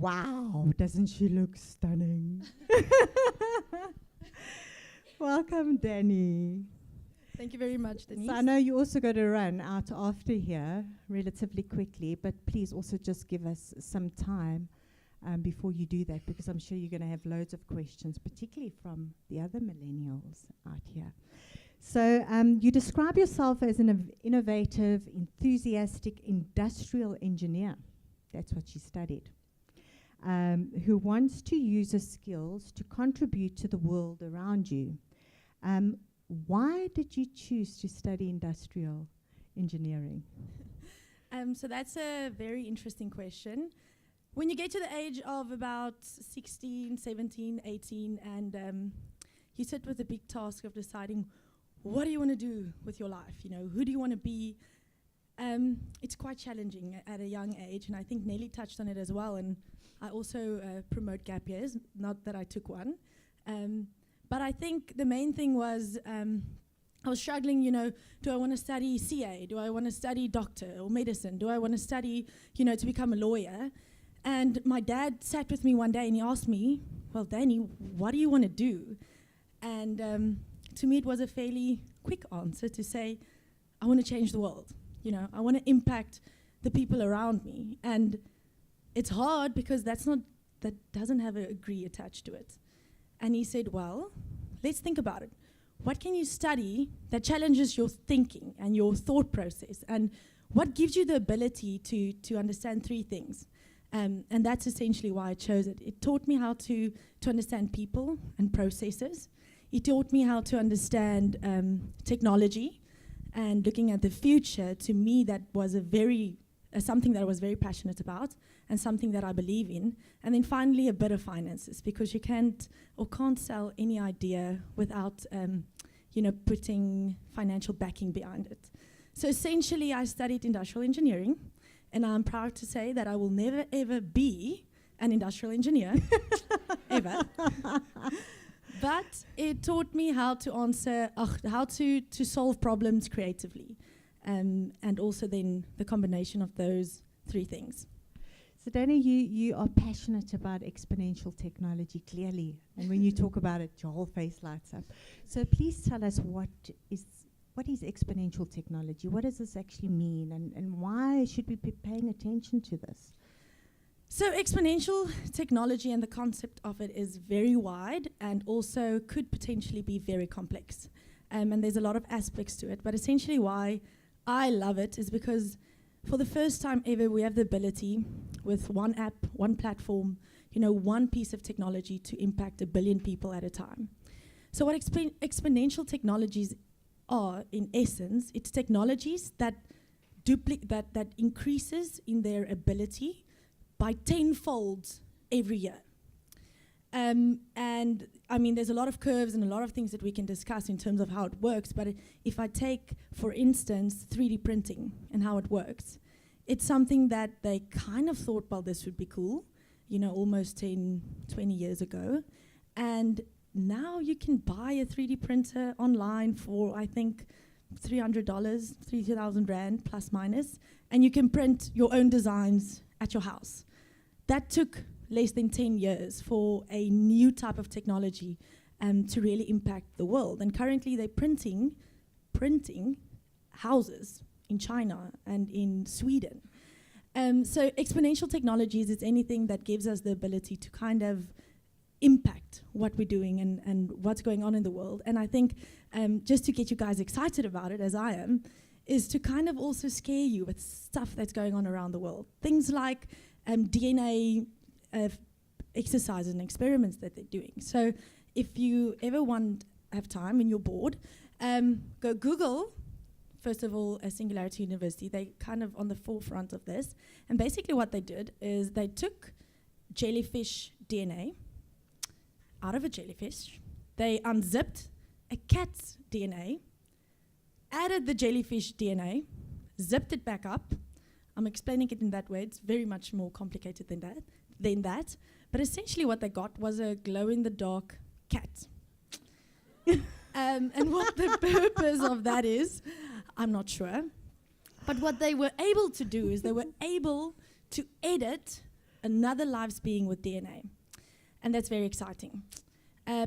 Wow, doesn't she look stunning? Welcome, Danny. Thank you very much, Denise. So I know you also got to run out after here relatively quickly, but please also just give us some time before you do that, because I'm sure you're going to have loads of questions, particularly from the other millennials out here. So you describe yourself as an innovative, enthusiastic industrial engineer. That's what you studied. Who wants to use his skills to contribute to the world around you. Why did you choose to study industrial engineering? So that's a very interesting question. When you get to the age of about 16, 17, 18, and you sit with the big task of deciding, what do you want to do with your life? You know, who do you want to be? It's quite challenging at a young age, and I think Nelly touched on it as well. And I also promote gap years, not that I took one. But I think the main thing was I was struggling, you know, do I want to study CA? Do I want to study doctor or medicine? Do I want to study, you know, to become a lawyer? And my dad sat with me one day and he asked me, well, Danny, what do you want to do? And to me, it was a fairly quick answer to say, I want to change the world. You know, I want to impact the people around me. And it's hard because that doesn't have a degree attached to it. And he said, well, let's think about it. What can you study that challenges your thinking and your thought process? And what gives you the ability to understand three things? And that's essentially why I chose it. It taught me how to understand people and processes. It taught me how to understand technology and looking at the future. To me, that was something that I was very passionate about and something that I believe in. And then finally, a bit of finances, because you can't sell any idea without putting financial backing behind it. So essentially, I studied industrial engineering, and I'm proud to say that I will never, ever be an industrial engineer, ever. But it taught me how to solve problems creatively, and also then the combination of those three things. So Danny, you are passionate about exponential technology, clearly. And when you talk about it, your whole face lights up. So please tell us what is exponential technology? What does this actually mean? And why should we be paying attention to this? So exponential technology and the concept of it is very wide and also could potentially be very complex. And there's a lot of aspects to it. But essentially why I love it is because for the first time ever, we have the ability with one app, one platform, one piece of technology to impact 1 billion people at a time. So what exponential technologies are, in essence, it's technologies that increases in their ability by 10-fold every year. And I mean, there's a lot of curves and a lot of things that we can discuss in terms of how it works, but if I take, for instance, 3D printing and how it works, it's something that they kind of thought, well, this would be cool, almost 10, 20 years ago. And now you can buy a 3D printer online for, I think, $300, 3,000 Rand, plus minus, and you can print your own designs at your house. That took less than 10 years for a new type of technology to really impact the world. And currently they're printing houses in China and in Sweden. So exponential technologies is anything that gives us the ability to kind of impact what we're doing and what's going on in the world. And I think just to get you guys excited about it, as I am, is to kind of also scare you with stuff that's going on around the world. Things like DNA exercises and experiments that they're doing. So if you ever have time and you're bored, go Google, first of all, Singularity University. They kind of on the forefront of this. And basically what they did is they took jellyfish DNA out of a jellyfish. They unzipped a cat's DNA, added the jellyfish DNA, zipped it back up. I'm explaining it in that way. It's very much more complicated than that. But essentially what they got was a glow-in-the-dark cat. And what the purpose of that is, I'm not sure. But what they were able to do is they were able to edit another life's being with DNA. And that's very exciting.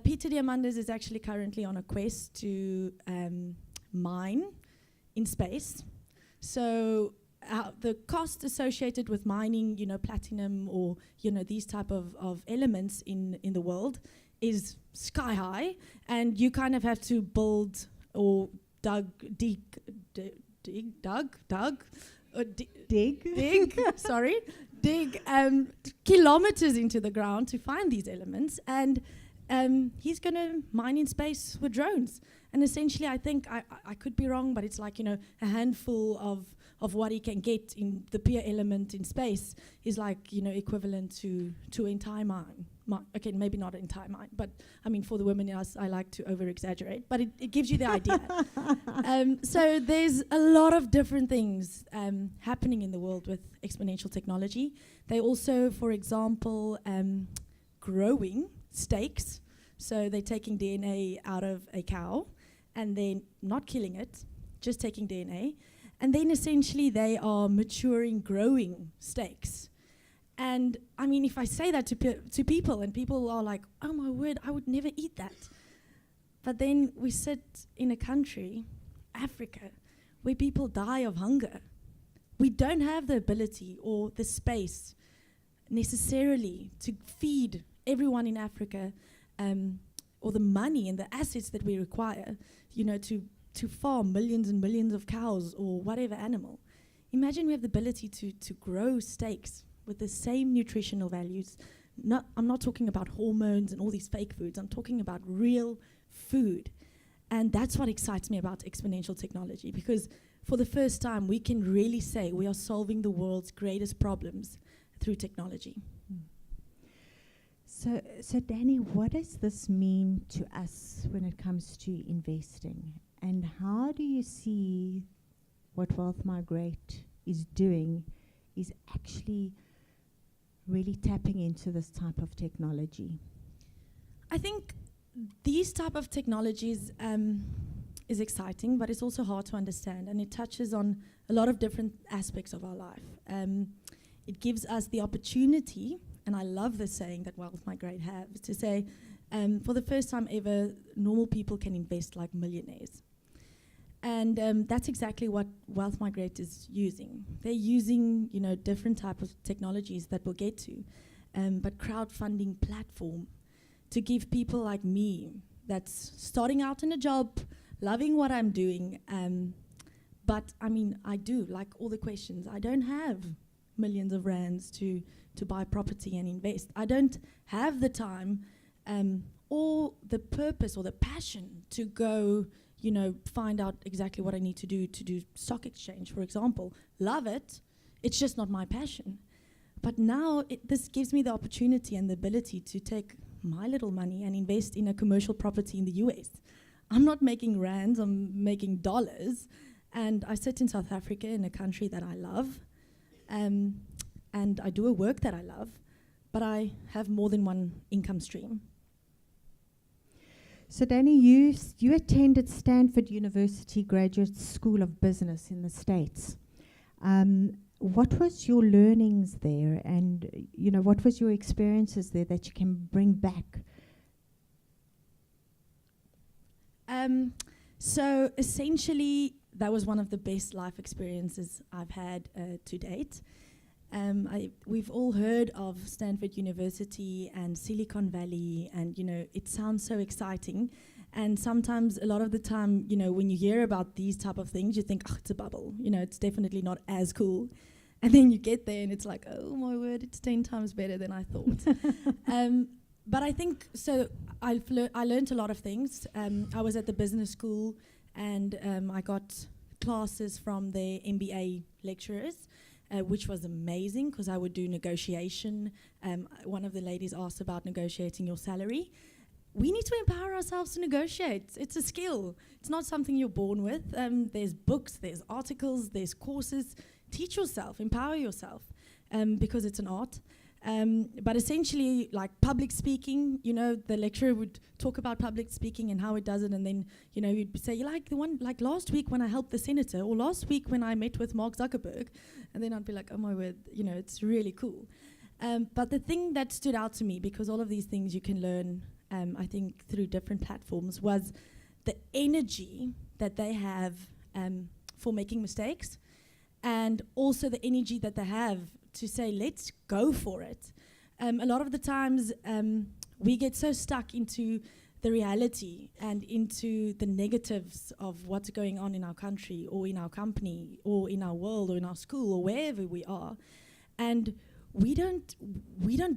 Peter Diamandis is actually currently on a quest to mine in space. So the cost associated with mining, platinum or, these type of elements in the world is sky high. And you kind of have to build or dig, kilometers into the ground to find these elements. And he's going to mine in space with drones. And essentially, I think, I could be wrong, but it's like, a handful of what he can get in the pure element in space is like, equivalent to an entire mine. Okay, maybe not an entire mine, but I mean, for the women in us, I like to over-exaggerate, but it gives you the idea. So there's a lot of different things happening in the world with exponential technology. They also, for example, growing steaks. So they're taking DNA out of a cow and then not killing it, just taking DNA. And then essentially they are maturing, growing steaks. And I mean, if I say that to people and people are like, oh my word, I would never eat that. But then we sit in a country, Africa, where people die of hunger. We don't have the ability or the space necessarily to feed everyone in Africa or the money and the assets that we require, to farm millions and millions of cows or whatever animal. Imagine we have the ability to grow steaks with the same nutritional values. I'm not talking about hormones and all these fake foods. I'm talking about real food. And that's what excites me about exponential technology, because for the first time, we can really say we are solving the world's greatest problems through technology. So Danny, what does this mean to us when it comes to investing? And how do you see what Wealth Migrate is doing is actually really tapping into this type of technology? I think these type of technologies is exciting, but it's also hard to understand, and it touches on a lot of different aspects of our life. It gives us the opportunity, and I love this saying that Wealth Migrate have, is to say, for the first time ever, normal people can invest like millionaires. And that's exactly what Wealth Migrate is using. They're using, different type of technologies that we'll get to, but crowdfunding platform to give people like me that's starting out in a job, loving what I'm doing, but I mean, I do, like all the questions, I don't have millions of rands to buy property and invest. I don't have the time or the purpose or the passion to go find out exactly what I need to do stock exchange, for example. Love it. It's just not my passion. But now this gives me the opportunity and the ability to take my little money and invest in a commercial property in the US. I'm not making rands, I'm making dollars. And I sit in South Africa, in a country that I love. And I do a work that I love, but I have more than one income stream. So Danny, you attended Stanford University Graduate School of Business in the States. What was your learnings there, and what was your experiences there that you can bring back? So essentially, that was one of the best life experiences I've had to date. We've all heard of Stanford University and Silicon Valley, and it sounds so exciting. And sometimes, a lot of the time, when you hear about these type of things, you think, oh, it's a bubble. It's definitely not as cool. And then you get there, and it's like, oh my word, it's 10 times better than I thought. But I think so. I learned a lot of things. I was at the business school, and I got classes from the MBA lecturers. Which was amazing, because I would do negotiation. One of the ladies asked about negotiating your salary. We need to empower ourselves to negotiate. It's a skill. It's not something you're born with. There's books, there's articles, there's courses. Teach yourself, empower yourself, because it's an art. But essentially, like public speaking, the lecturer would talk about public speaking and how it does it, and then, you'd say, like the one, like last week when I helped the senator, or last week when I met with Mark Zuckerberg, and then I'd be like, oh my word, it's really cool. But the thing that stood out to me, because all of these things you can learn, I think, through different platforms, was the energy that they have for making mistakes, and also the energy that they have to say, let's go for it. A lot of the times we get so stuck into the reality and into the negatives of what's going on in our country or in our company or in our world or in our school or wherever we are, and we don't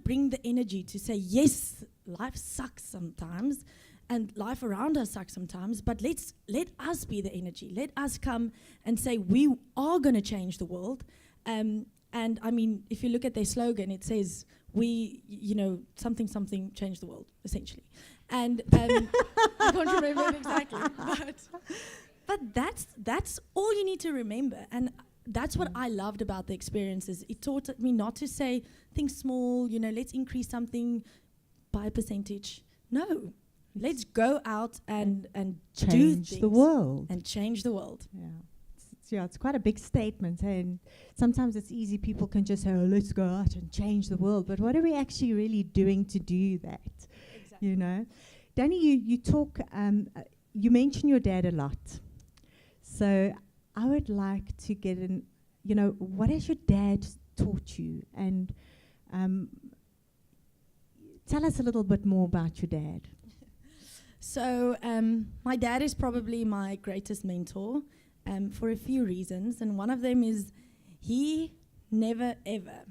bring the energy to say, yes, life sucks sometimes and life around us sucks sometimes, but let us be the energy. Let us come and say we are going to change the world. And I mean, if you look at their slogan, it says something change the world, essentially. And I can't remember it exactly, but that's all you need to remember. And that's what I loved about the experiences. It taught me not to say, think small, let's increase something by a percentage. No, let's go out and do change things the world. And change the world. Yeah. It's quite a big statement, and sometimes it's easy. People can just say, "Oh, let's go out and change the world." But what are we actually really doing to do that? Exactly. Danny, you talk. You mention your dad a lot, so I would like to get in. What has your dad taught you, and tell us a little bit more about your dad. So my dad is probably my greatest mentor. For a few reasons, and one of them is he never ever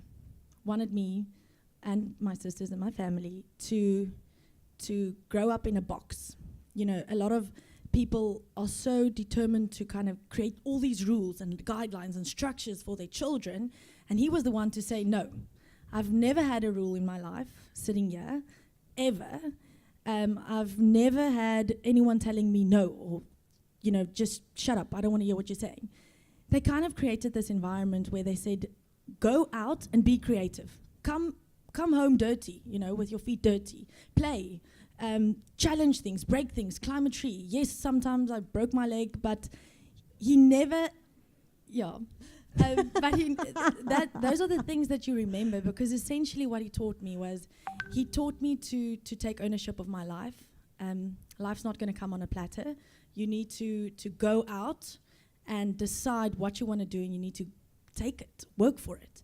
wanted me and my sisters and my family to grow up in a box. A lot of people are so determined to kind of create all these rules and guidelines and structures for their children, and he was the one to say, no, I've never had a rule in my life sitting here, ever. I've never had anyone telling me no, or just shut up, I don't want to hear what you're saying. They kind of created this environment where they said, go out and be creative. Come home dirty, with your feet dirty. Play, challenge things, break things, climb a tree. Yes, sometimes I broke my leg, but he never, but those are the things that you remember, because essentially what he taught me was, he taught me to take ownership of my life. Life's not going to come on a platter. You need to go out and decide what you want to do, and you need to take it, work for it.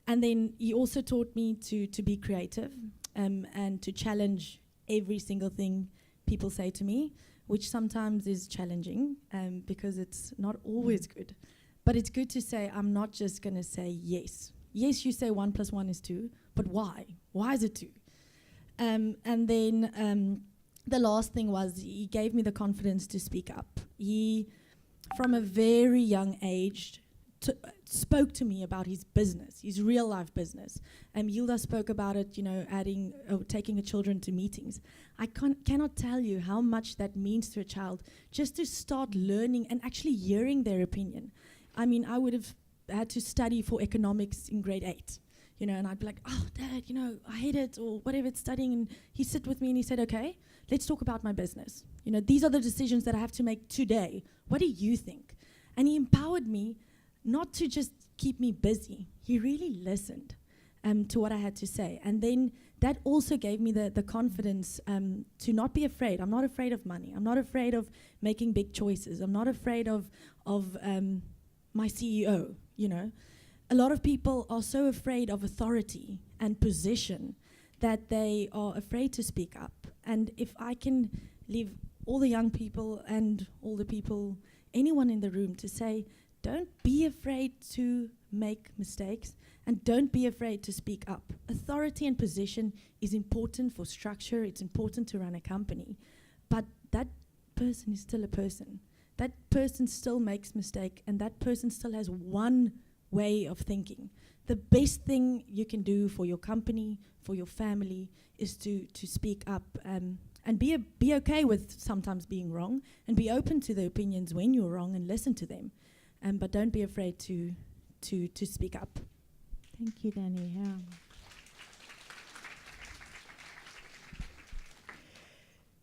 And then he also taught me to be creative and to challenge every single thing people say to me, which sometimes is challenging because it's not always good. But it's good to say, I'm not just going to say yes. Yes, you say 1 + 1 is 2, but why? Why is it 2? And then the last thing was, he gave me the confidence to speak up. He, from a very young age, spoke to me about his business, his real life business. Hilda spoke about it, taking her children to meetings. I cannot tell you how much that means to a child, just to start learning and actually hearing their opinion. I mean, I would have had to study for economics in grade 8. And I'd be like, oh, Dad, I hate it, or whatever it's studying. And he'd sit with me and he said, okay, let's talk about my business. These are the decisions that I have to make today. What do you think? And he empowered me not to just keep me busy. He really listened to what I had to say. And then that also gave me the confidence to not be afraid. I'm not afraid of money. I'm not afraid of making big choices. I'm not afraid of my CEO, A lot of people are so afraid of authority and position that they are afraid to speak up. And if I can leave all the young people and all the people, anyone in the room, to say, don't be afraid to make mistakes and don't be afraid to speak up. Authority and position is important for structure. It's important to run a company. But that person is still a person. That person still makes mistake, and that person still has one way of thinking. The best thing you can do for your company, for your family, is to speak up and be okay with sometimes being wrong, and be open to the opinions when you're wrong and listen to them. But don't be afraid to speak up. Thank you, Danny. Yeah.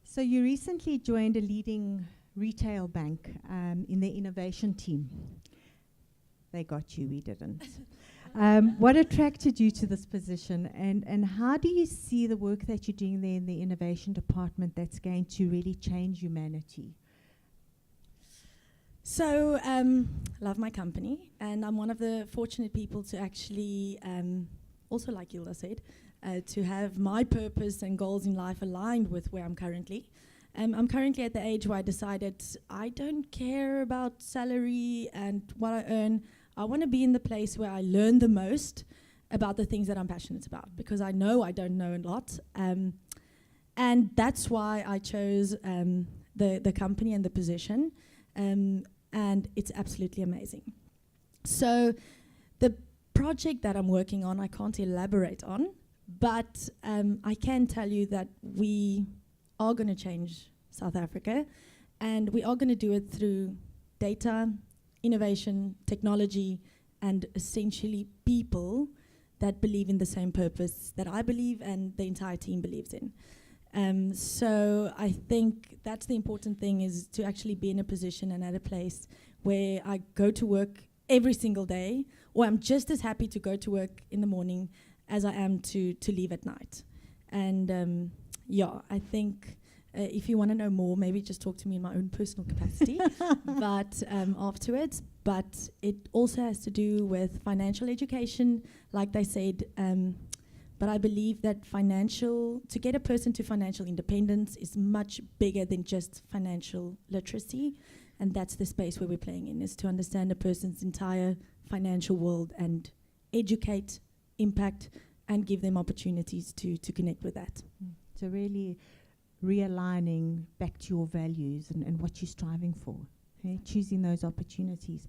So you recently joined a leading retail bank in their innovation team. They got you, we didn't. What attracted you to this position, and how do you see the work that you're doing there in the innovation department that's going to really change humanity? So, love my company, and I'm one of the fortunate people to actually, also like Gilda said, to have my purpose and goals in life aligned with where I'm currently. I'm currently at the age where I decided I don't care about salary and what I earn. I want to be in the place where I learn the most about the things that I'm passionate about, because I know I don't know a lot. And that's why I chose the company and the position. And it's absolutely amazing. So the project that I'm working on, I can't elaborate on, but I can tell you that we are going to change South Africa, and we are going to do it through data, innovation, technology, and essentially people that believe in the same purpose that I believe and the entire team believes in. So I think that's the important thing, is to actually be in a position and at a place where I go to work every single day, or I'm just as happy to go to work in the morning as I am to leave at night. And yeah, I think if you want to know more, maybe just talk to me in my own personal capacity, but afterwards. But it also has to do with financial education, like they said. But I believe that to get a person to financial independence is much bigger than just financial literacy. And that's the space where we're playing in, is to understand a person's entire financial world and educate, impact, and give them opportunities to connect with that. So really realigning back to your values and what you're striving for, okay? Choosing those opportunities.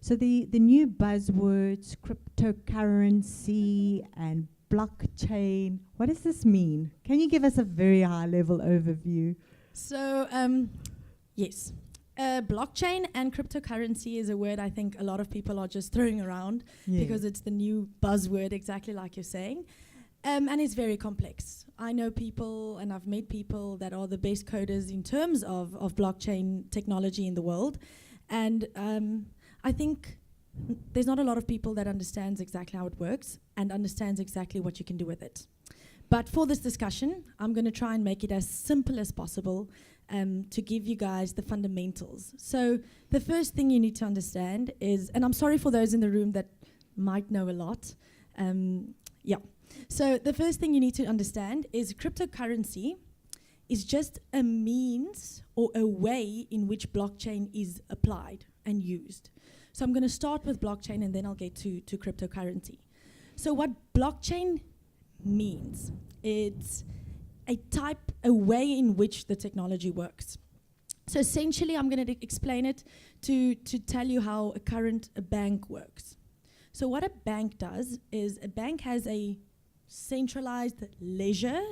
So the new buzzwords, cryptocurrency and blockchain, what does this mean? Can you give us a very high-level overview? So, yes. Blockchain and cryptocurrency is a word I think a lot of people are just throwing around because it's the new buzzword, exactly like you're saying. And it's very complex. I know people, and I've met people that are the best coders in terms of blockchain technology in the world. And I think there's not a lot of people that understands exactly how it works and understands exactly what you can do with it. But for this discussion, I'm going to try and make it as simple as possible to give you guys the fundamentals. So the first thing you need to understand is, and I'm sorry for those in the room that might know a lot. So the first thing you need to understand is cryptocurrency is just a means or a way in which blockchain is applied and used. So I'm going to start with blockchain and then I'll get to cryptocurrency. So what blockchain means, it's a way in which the technology works. So essentially, I'm going to explain it to tell you how a bank works. So what a bank does is a bank has a centralized ledger /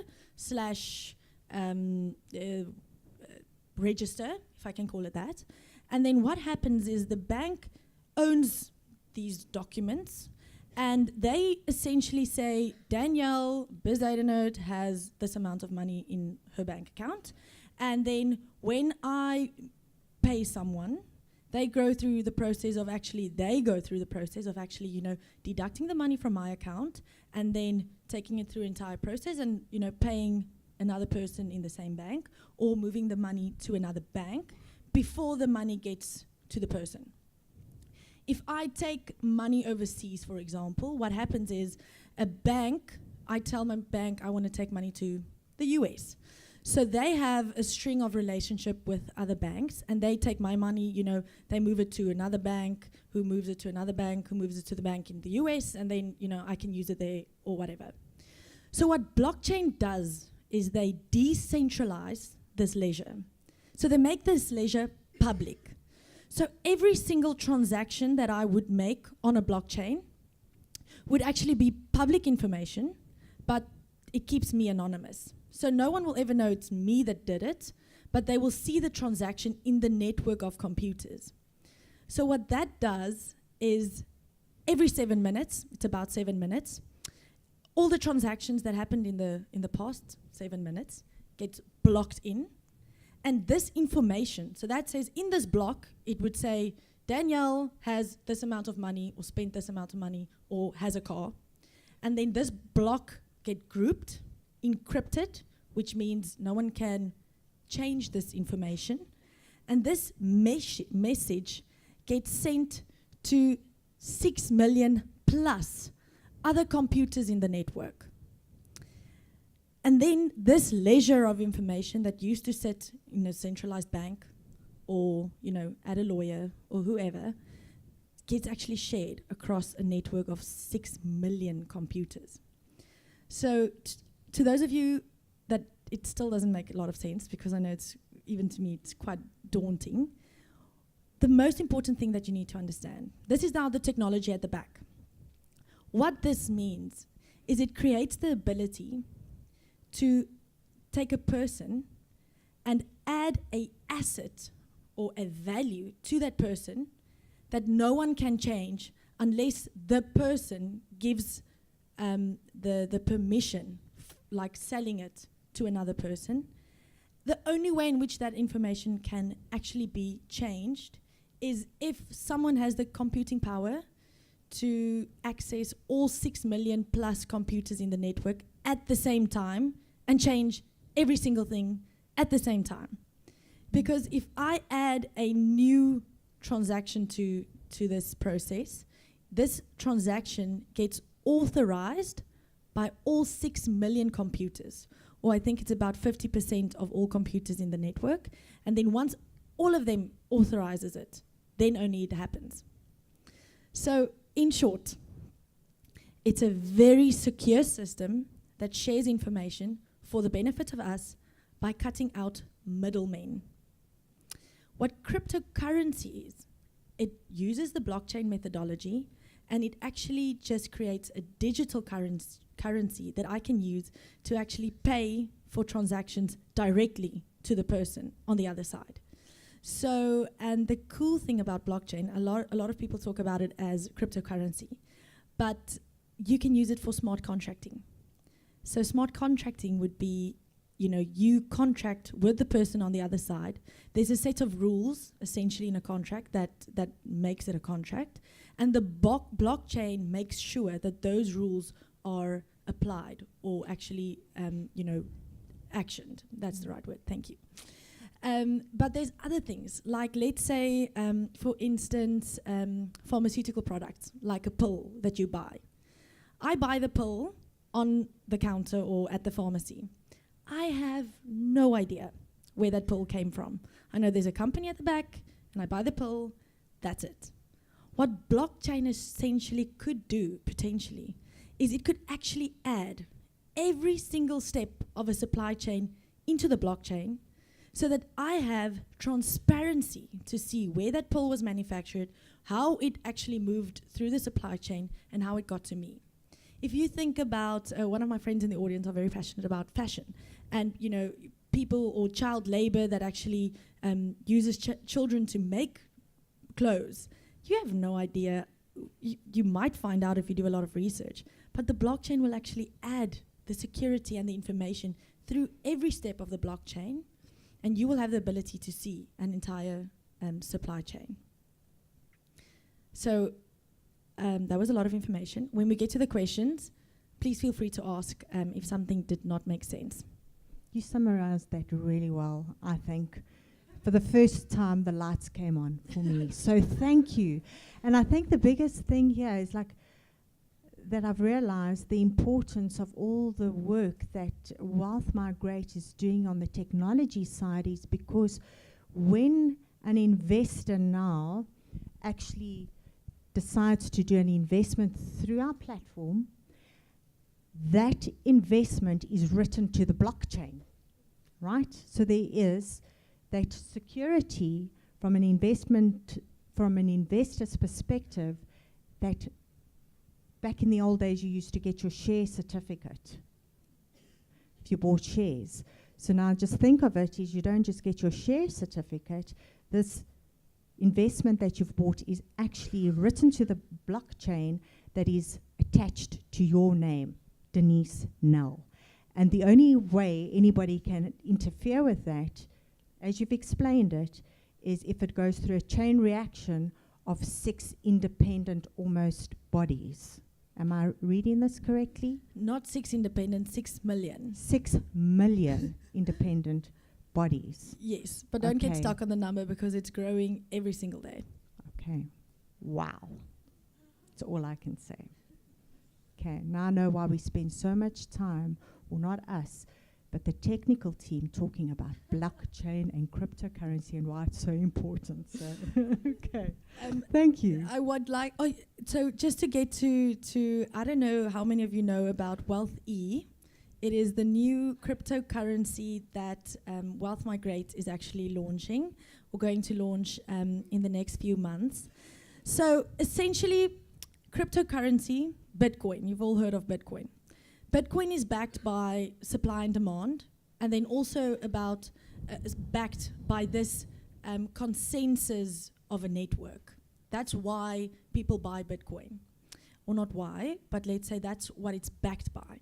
register, if I can call it that. And then what happens is the bank owns these documents, and they essentially say, Danielle Bezuidenhout has this amount of money in her bank account. And then when I pay someone, they go through the process of actually, deducting the money from my account and then taking it through the entire process and, paying another person in the same bank or moving the money to another bank before the money gets to the person. If I take money overseas, for example, what happens is I tell my bank I want to take money to the US. So they have a string of relationship with other banks, and they take my money, they move it to another bank, who moves it to another bank, who moves it to the bank in the US, and then, I can use it there or whatever. So what blockchain does is they decentralize this ledger. So they make this ledger public. So every single transaction that I would make on a blockchain would actually be public information, but it keeps me anonymous. So no one will ever know it's me that did it, but they will see the transaction in the network of computers. So what that does is every 7 minutes, it's about 7 minutes, all the transactions that happened in the past 7 minutes get blocked in. And this information, so that says in this block, it would say, Danielle has this amount of money or spent this amount of money or has a car. And then this block get grouped, encrypted, which means no one can change this information. And this message gets sent to 6 million plus other computers in the network. And then this ledger of information that used to sit in a centralized bank or, at a lawyer or whoever, gets actually shared across a network of 6 million computers. So to those of you that it still doesn't make a lot of sense, because I know even to me, it's quite daunting. The most important thing that you need to understand, this is now the technology at the back. What this means is it creates the ability to take a person and add an asset or a value to that person that no one can change unless the person gives the permission, like selling it to another person. The only way in which that information can actually be changed is if someone has the computing power to access all 6 million plus computers in the network at the same time and change every single thing at the same time. Because if I add a new transaction to this process, this transaction gets authorized by all 6 million computers, or I think it's about 50% of all computers in the network. And then once all of them authorizes it, then only it happens. So in short, it's a very secure system that shares information for the benefit of us by cutting out middlemen. What cryptocurrency is, it uses the blockchain methodology, and it actually just creates a digital currency that I can use to actually pay for transactions directly to the person on the other side. So, and the cool thing about blockchain, a lot of people talk about it as cryptocurrency, but you can use it for smart contracting. So smart contracting would be, you contract with the person on the other side. There's a set of rules, essentially, in a contract that makes it a contract. And the blockchain makes sure that those rules are applied or actually, actioned. That's the right word, thank you. But there's other things, like let's say, for instance, pharmaceutical products, like a pill that you buy. I buy the pill on the counter or at the pharmacy. I have no idea where that pill came from. I know there's a company at the back, and I buy the pill, that's it. What blockchain essentially could do, potentially, is it could actually add every single step of a supply chain into the blockchain so that I have transparency to see where that pill was manufactured, how it actually moved through the supply chain, and how it got to me. If you think about, one of my friends in the audience are very passionate about fashion, and people or child labor that actually uses children to make clothes. You have no idea. You might find out if you do a lot of research, but the blockchain will actually add the security and the information through every step of the blockchain, and you will have the ability to see an entire supply chain. So that was a lot of information. When we get to the questions, please feel free to ask if something did not make sense. You summarized that really well, I think. For the first time, the lights came on for me. So thank you. And I think the biggest thing here is that I've realized the importance of all the work that Wealth Migrate is doing on the technology side is because when an investor now actually decides to do an investment through our platform, that investment is written to the blockchain, right? So there is that security from an investor's perspective, that back in the old days you used to get your share certificate if you bought shares. So now just think of it as you don't just get your share certificate, this investment that you've bought is actually written to the blockchain that is attached to your name, Denise Nell. And the only way anybody can interfere with that, as you've explained it, is if it goes through a chain reaction of 6 independent almost bodies. Am I reading this correctly? Not 6 independent, 6 million. 6 million independent bodies. Yes, but don't get Okay. stuck on the number because it's growing every single day. Okay. Wow. That's all I can say. Okay. Now I know why we spend so much time, or not us, but the technical team talking about blockchain and cryptocurrency and why it's so important. So, okay. Thank you. I would like, so just to get to, I don't know how many of you know about Wealth E. It is the new cryptocurrency that Wealth Migrate is actually launching, or going to launch in the next few months. So essentially, cryptocurrency, Bitcoin, you've all heard of Bitcoin. Bitcoin is backed by supply and demand, and then also is backed by this consensus of a network. That's why people buy Bitcoin. Or not why, but let's say that's what it's backed by.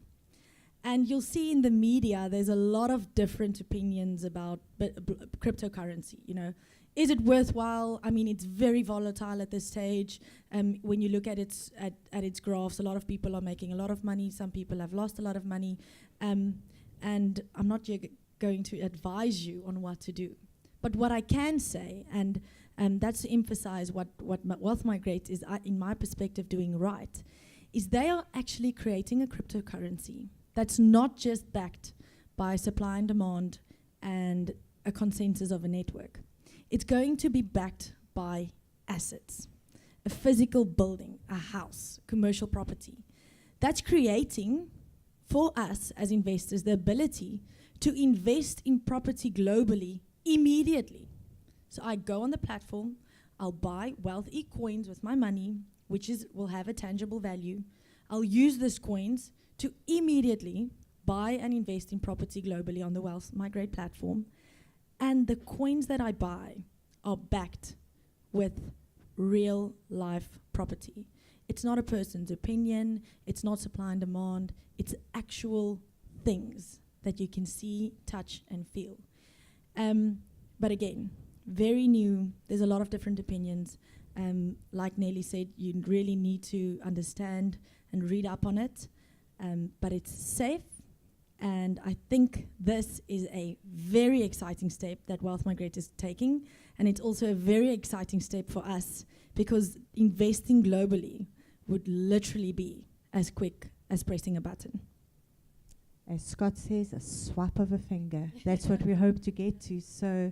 And you'll see in the media, there's a lot of different opinions about cryptocurrency. You know, is it worthwhile? I mean, it's very volatile at this stage. When you look at its graphs, a lot of people are making a lot of money. Some people have lost a lot of money. And I'm not going to advise you on what to do. But what I can say, and that's to emphasize what Wealth Migrate is, in my perspective, doing right, is they are actually creating a cryptocurrency that's not just backed by supply and demand and a consensus of a network. It's going to be backed by assets, a physical building, a house, commercial property. That's creating, for us as investors, the ability to invest in property globally immediately. So I go on the platform, I'll buy Wealth E coins with my money, which will have a tangible value. I'll use these coins to immediately buy and invest in property globally on the Wealth Migrate platform. And the coins that I buy are backed with real life property. It's not a person's opinion, it's not supply and demand, it's actual things that you can see, touch, and feel. But again, very new, there's a lot of different opinions. Like Nelly said, you really need to understand and read up on it. But it's safe, and I think this is a very exciting step that Wealth Migrate is taking, and it's also a very exciting step for us because investing globally would literally be as quick as pressing a button. As Scott says, a swap of a finger. That's what we hope to get to. So,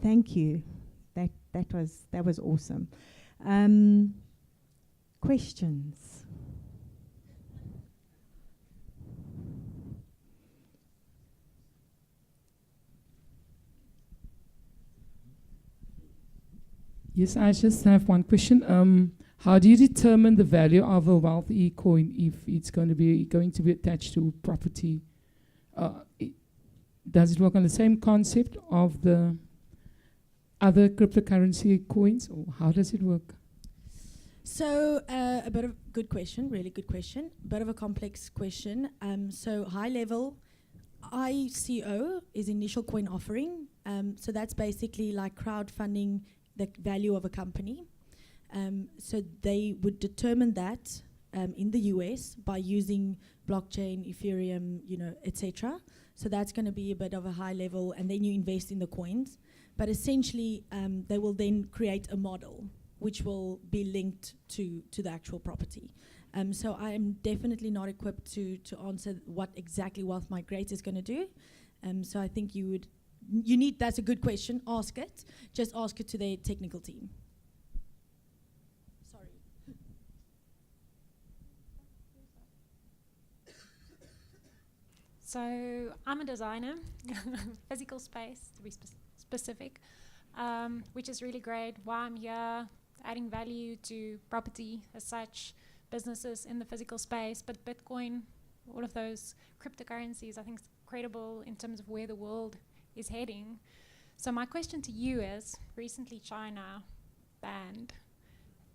thank you. That was awesome. Questions. Yes, I just have one question. How do you determine the value of a Wealth E coin if it's going to be attached to property? Does it work on the same concept of the other cryptocurrency coins, or how does it work? So a bit of good question, really good question. A bit of a complex question. So high level, ICO is initial coin offering. So that's basically like crowdfunding the value of a company. So they would determine that in the US by using blockchain, Ethereum, etc. So that's going to be a bit of a high level, and then you invest in the coins. But essentially, they will then create a model which will be linked to the actual property. So I am definitely not equipped to answer what exactly Wealth Migrate is going to do. So I think that's a good question, ask it. Just ask it to their technical team. Sorry. So I'm a designer, physical space to be specific, which is really great. Why I'm here, adding value to property as such, businesses in the physical space, but Bitcoin, all of those cryptocurrencies, I think it's credible in terms of where the world is heading. So my question to you is, recently China banned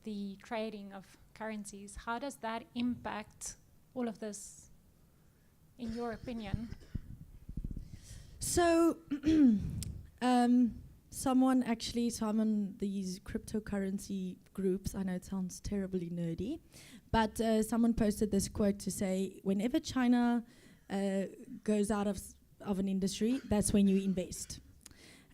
the trading of currencies. How does that impact all of this, in your opinion? So someone these cryptocurrency groups, I know it sounds terribly nerdy, But someone posted this quote to say, whenever China goes out of an industry, that's when you invest.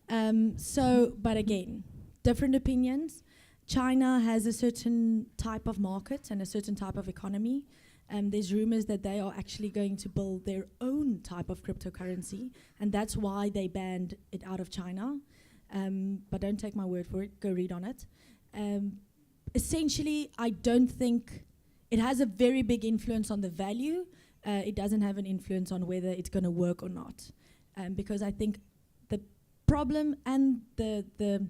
But again, different opinions. China has a certain type of market and a certain type of economy. There's rumors that they are actually going to build their own type of cryptocurrency, and that's why they banned it out of China. But don't take my word for it, go read on it. Essentially, I don't think it has a very big influence on the value. It doesn't have an influence on whether it's going to work or not. Because I think the problem and the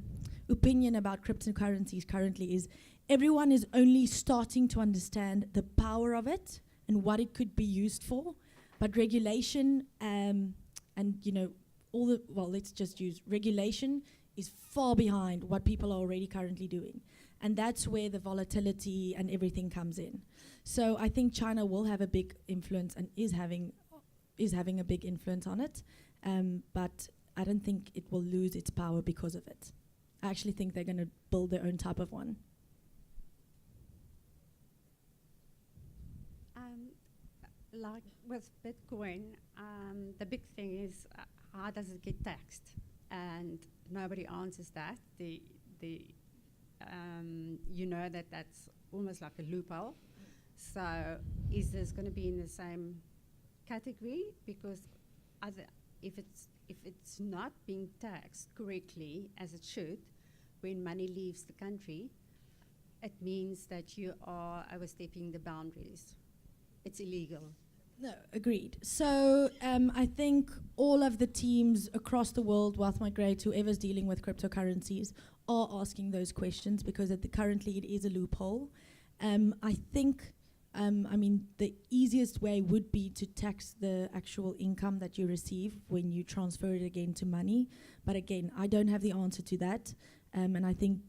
opinion about cryptocurrencies currently is everyone is only starting to understand the power of it and what it could be used for. But regulation and, let's just use regulation is far behind what people are already currently doing. And that's where the volatility and everything comes in. So I think China will have a big influence and is having a big influence on it. But I don't think it will lose its power because of it. I actually think they're going to build their own type of one. Like with Bitcoin, the big thing is how does it get taxed? And nobody answers that. That's almost like a loophole. So is this going to be in the same category? Because if it's not being taxed correctly as it should, when money leaves the country, it means that you are overstepping the boundaries. It's illegal. No, agreed. So I think all of the teams across the world, Wealth Migrate, whoever's dealing with cryptocurrencies, are asking those questions because currently it is a loophole. I think, the easiest way would be to tax the actual income that you receive when you transfer it again to money. But again, I don't have the answer to that. And I think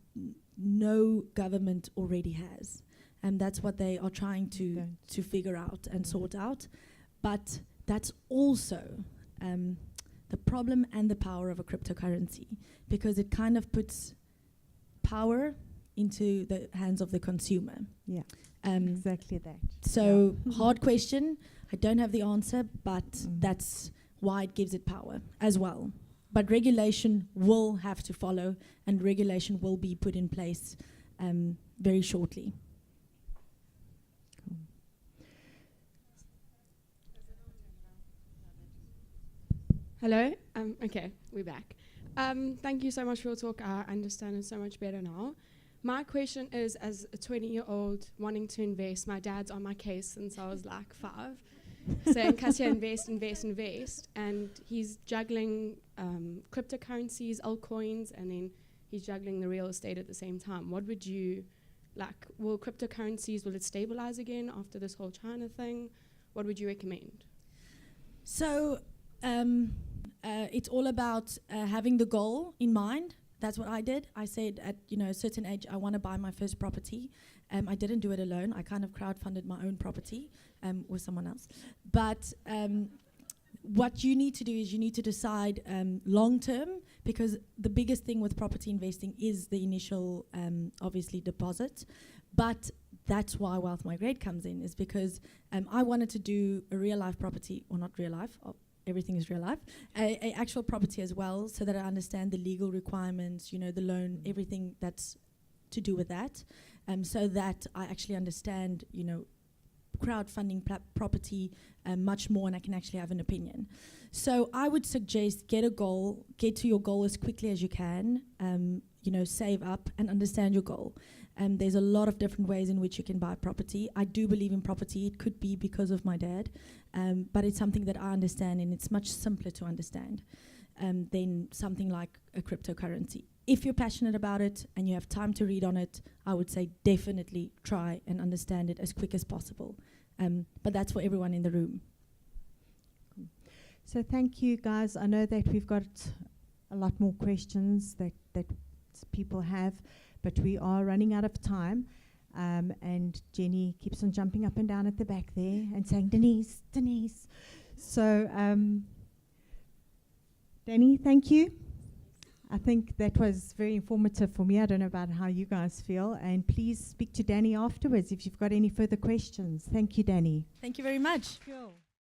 no government already has. And that's what they are trying to figure out and sort out. But that's also the problem and the power of a cryptocurrency, because it kind of puts power into the hands of the consumer. Yeah, exactly that. So hard question. I don't have the answer, but that's why it gives it power as well. But regulation will have to follow, and regulation will be put in place very shortly. Hello. Okay, we're back. Thank you so much for your talk. I understand it so much better now. My question is, as a 20-year-old wanting to invest, my dad's on my case since I was like 5, saying, Kasia, invest, and he's juggling cryptocurrencies, altcoins, and then he's juggling the real estate at the same time. What would you, will cryptocurrencies, will it stabilize again after this whole China thing? What would you recommend? So, it's all about having the goal in mind. That's what I did. I said at a certain age, I want to buy my first property. I didn't do it alone. I kind of crowdfunded my own property with someone else. But what you need to do is you need to decide long term, because the biggest thing with property investing is the initial, obviously, deposit. But that's why Wealth Migrate comes in, is because I wanted to do a real life property, or not real life, everything is real life, a actual property as well, so that I understand the legal requirements, the loan, everything that's to do with that, so that I actually understand, crowdfunding property much more, and I can actually have an opinion. So I would suggest get to your goal as quickly as you can, save up and understand your goal. There's a lot of different ways in which you can buy property. I do believe in property. It could be because of my dad, but it's something that I understand, and it's much simpler to understand than something like a cryptocurrency. If you're passionate about it and you have time to read on it, I would say definitely try and understand it as quick as possible. But that's for everyone in the room. So thank you, guys. I know that we've got a lot more questions that people have, but we are running out of time. And Jenny keeps on jumping up and down at the back there and saying, Denise. So, Danny, thank you. I think that was very informative for me. I don't know about how you guys feel. And please speak to Danny afterwards if you've got any further questions. Thank you, Danny. Thank you very much. Cool.